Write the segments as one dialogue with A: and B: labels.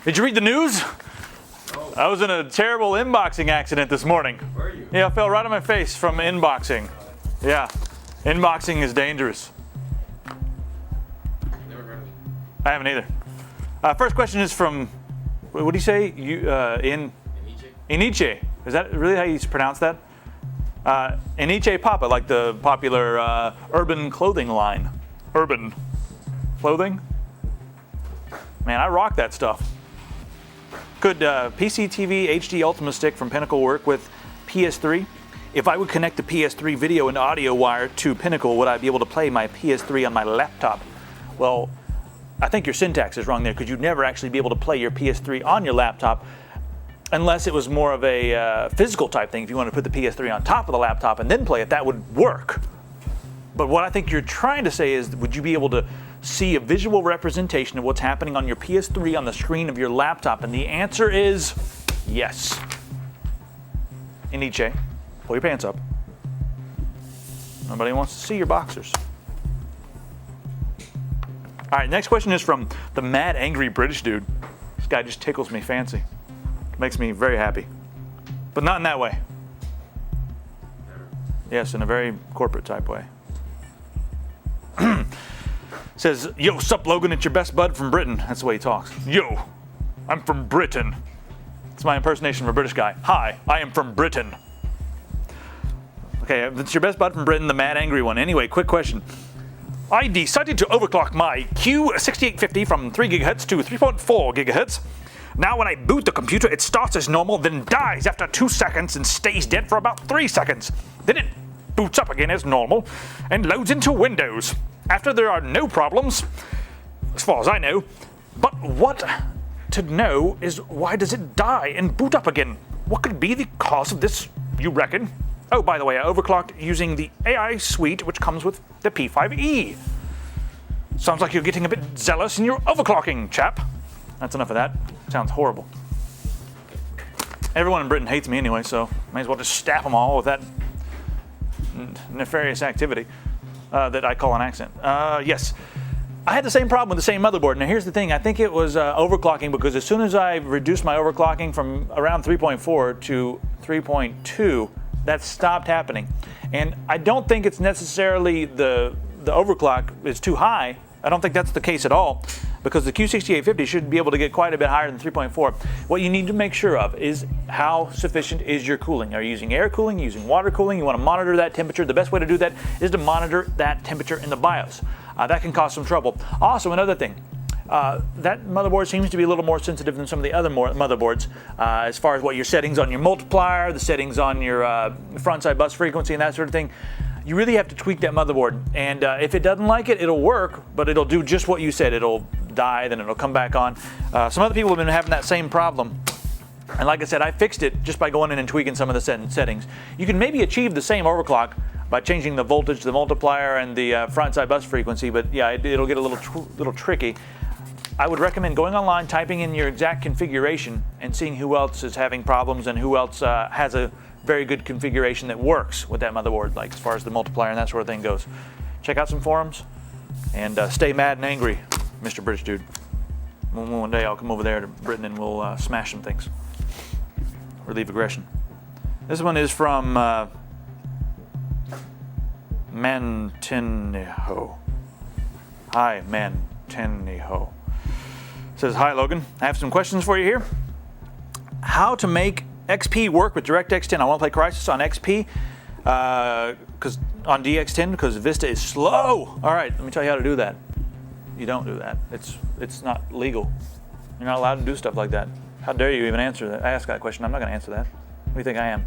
A: Did you read the news?
B: No.
A: I was in a terrible inboxing accident this morning.
B: Where are you?
A: Yeah, I fell right on my face from inboxing. Yeah, inboxing is dangerous.
B: Never heard of it.
A: I haven't either. First question is from, what do you say? Iniche. Is that really how you pronounce that? Iniche Papa, like the popular urban clothing line. Urban clothing? Man, I rock that stuff. Could PC TV HD Ultima Stick from Pinnacle work with PS3? If I would connect the PS3 video and audio wire to Pinnacle, would I be able to play my PS3 on my laptop? Well, I think your syntax is wrong there, because you'd never actually be able to play your PS3 on your laptop unless it was more of a physical type thing. If you want to put the PS3 on top of the laptop and then play it, that would work. But what I think you're trying to say is, would you be able to see a visual representation of what's happening on your PS3 on the screen of your laptop? And the answer is yes. Iniche, pull your pants up. Nobody wants to see your boxers. All right, next question is from the mad, angry British dude. This guy just tickles me fancy. Makes me very happy. But not in that way. Yes, in a very corporate type way. Says, yo, sup, Logan, it's your best bud from Britain. That's the way he talks. Yo, I'm from Britain. It's my impersonation of a British guy. Hi, I am from Britain. Okay, it's your best bud from Britain, the mad, angry one. Anyway, quick question. I decided to overclock my Q6800 from 3 GHz to 3.4 GHz. Now when I boot the computer, it starts as normal, then dies after 2 seconds and stays dead for about 3 seconds. Then it boots up again as normal and loads into Windows. After there are no problems, as far as I know. But what to know is, why does it die and boot up again? What could be the cause of this, you reckon? Oh, by the way, I overclocked using the AI suite, which comes with the P5e. Sounds like you're getting a bit zealous in your overclocking, chap. That's enough of that. Sounds horrible. Everyone in Britain hates me anyway, so may as well just staff them all with that nefarious activity that I call an accent. Yes, I had the same problem with the same motherboard. Now here's the thing, I think it was overclocking, because as soon as I reduced my overclocking from around 3.4 to 3.2, that stopped happening. And I don't think it's necessarily the overclock is too high. I don't think that's the case at all, because the Q6800 should be able to get quite a bit higher than 3.4. What you need to make sure of is how sufficient is your cooling. Are you using air cooling, using water cooling? You want to monitor that temperature. The best way to do that is to monitor that temperature in the BIOS. That can cause some trouble. Also, another thing, that motherboard seems to be a little more sensitive than some of the other motherboards as far as what your settings on your multiplier, the settings on your front side bus frequency and that sort of thing. You really have to tweak that motherboard, and if it doesn't like it, it'll work, but it'll do just what you said. It'll die, then it'll come back on. Some other people have been having that same problem, and like I said, I fixed it just by going in and tweaking some of the settings. You can maybe achieve the same overclock by changing the voltage, the multiplier, and the front side bus frequency, but yeah, it'll get a little tricky. I would recommend going online, typing in your exact configuration, and seeing who else is having problems and who else has a very good configuration that works with that motherboard, like as far as the multiplier and that sort of thing goes. Check out some forums and stay mad and angry, Mr. British dude. One day I'll come over there to Britain and we'll smash some things. Relieve aggression. This one is from Manteniho. Hi, Manteniho. Says, hi Logan, I have some questions for you here. How to make XP work with DirectX 10. I want to play Crysis on XP, because on DX10, because Vista is slow. All right, let me tell you how to do that. You don't do that. It's not legal. You're not allowed to do stuff like that. How dare you even answer that? Ask that question. I'm not going to answer that. What do you think I am?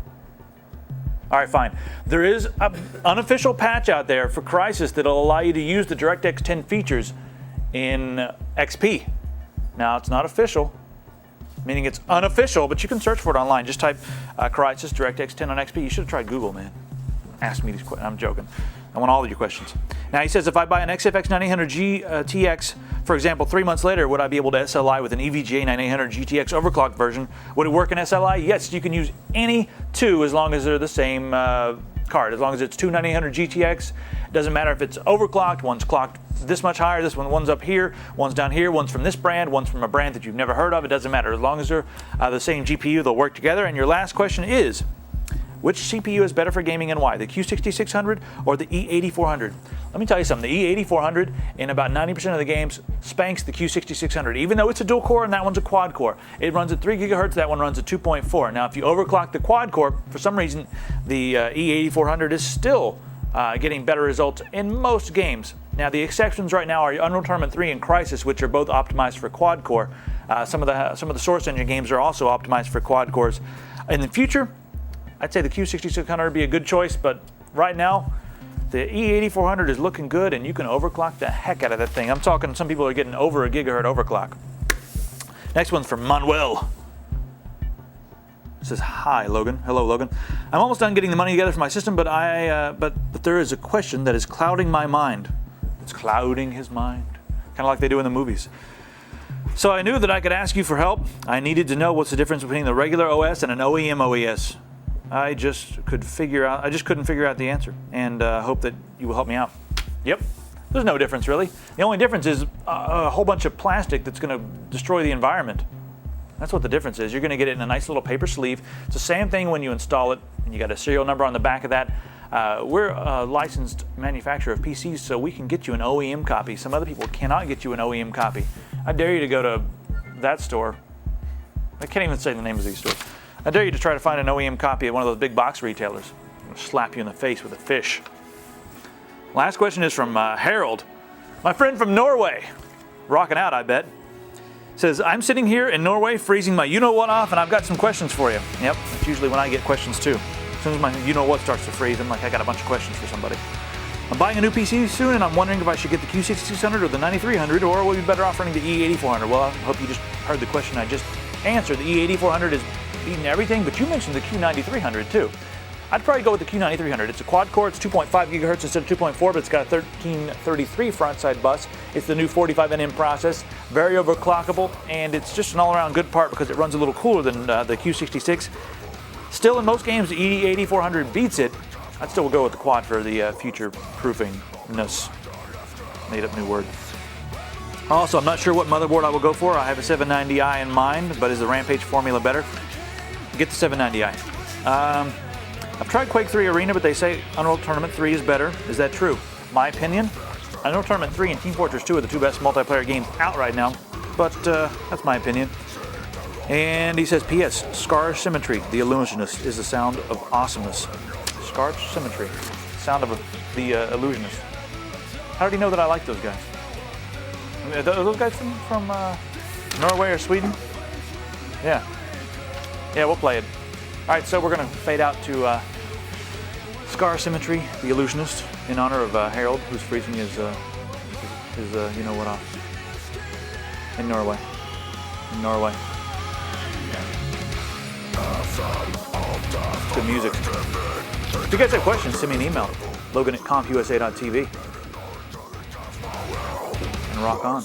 A: All right, fine. There is an unofficial patch out there for Crysis that'll allow you to use the DirectX 10 features in XP. Now, it's not official, meaning it's unofficial, but you can search for it online. Just type Crysis DirectX 10 on XP. You should have tried Google, man. Ask me these questions. I'm joking. I want all of your questions. Now, he says, if I buy an XFX 9800 GTX, for example, 3 months later, would I be able to SLI with an EVGA 9800 GTX overclocked version? Would it work in SLI? Yes, you can use any two as long as they're the same card. As long as it's two 9800 GTX It doesn't matter if it's overclocked, one's clocked this much higher, one's up here, one's down here, one's from this brand, one's from a brand that you've never heard of. It doesn't matter. As long as they're the same GPU, they'll work together. And your last question is, which CPU is better for gaming and why? The Q6600 or the E8400? Let me tell you something. The E8400 in about 90% of the games spanks the Q6600. Even though it's a dual core and that one's a quad core. It runs at 3 gigahertz, that one runs at 2.4. Now if you overclock the quad core, for some reason the E8400 is still getting better results in most games. Now the exceptions right now are Unreal Tournament 3 and Crysis, which are both optimized for quad core. Some of the Source Engine games are also optimized for quad cores. In the future, I'd say the Q6600 would be a good choice, but right now, the E8400 is looking good, and you can overclock the heck out of that thing. I'm talking, some people are getting over a gigahertz overclock. Next one's from Manuel. It says, hi, Logan. Hello, Logan. I'm almost done getting the money together for my system, but there is a question that is clouding my mind. It's clouding his mind, kind of like they do in the movies. So I knew that I could ask you for help. I needed to know what's the difference between the regular OS and an OEM OES. I just couldn't figure out the answer, and hope that you will help me out. Yep, there's no difference really. The only difference is a whole bunch of plastic that's going to destroy the environment. That's what the difference is. You're going to get it in a nice little paper sleeve. It's the same thing when you install it, and you got a serial number on the back of that. We're a licensed manufacturer of PCs, so we can get you an OEM copy. Some other people cannot get you an OEM copy. I dare you to go to that store. I can't even say the names of these stores. I dare you to try to find an OEM copy at one of those big box retailers. I'm gonna slap you in the face with a fish. Last question is from Harold, my friend from Norway. Rocking out, I bet. Says, I'm sitting here in Norway freezing my you-know-what off, and I've got some questions for you. Yep, that's usually when I get questions too. As soon as my you-know-what starts to freeze, I'm like, I got a bunch of questions for somebody. I'm buying a new PC soon, and I'm wondering if I should get the Q6600 or the 9300, or will be better off running the E8400. Well, I hope you just heard the question I just answered. The E8400 is beating everything, but you mentioned the Q9300 too. I'd probably go with the Q9300. It's a quad core, it's 2.5 gigahertz instead of 2.4, but it's got a 1333 frontside bus. It's the new 45nm process, very overclockable, and it's just an all-around good part because it runs a little cooler than the Q66. Still, in most games, the E8400 beats it. I'd still go with the quad for the future-proofingness. Made up new word. Also, I'm not sure what motherboard I will go for. I have a 790i in mind, but is the Rampage formula better? Get the 790i. I've tried Quake 3 Arena, but they say Unreal Tournament 3 is better. Is that true? My opinion? Unreal Tournament 3 and Team Fortress 2 are the two best multiplayer games out right now, but that's my opinion. And he says, P.S. Scar Symmetry, the Illusionist, is the sound of awesomeness. Scar Symmetry, sound of the Illusionist. How did he know that I like those guys? I mean, are those guys from Norway or Sweden? Yeah. Yeah, we'll play it. All right, so we're going to fade out to Scar Symmetry, the Illusionist, in honor of Harold, who's freezing his you-know-what off. In Norway. In Norway. Good music. If you guys have questions, send me an email. Logan at CompUSA.tv. And rock on.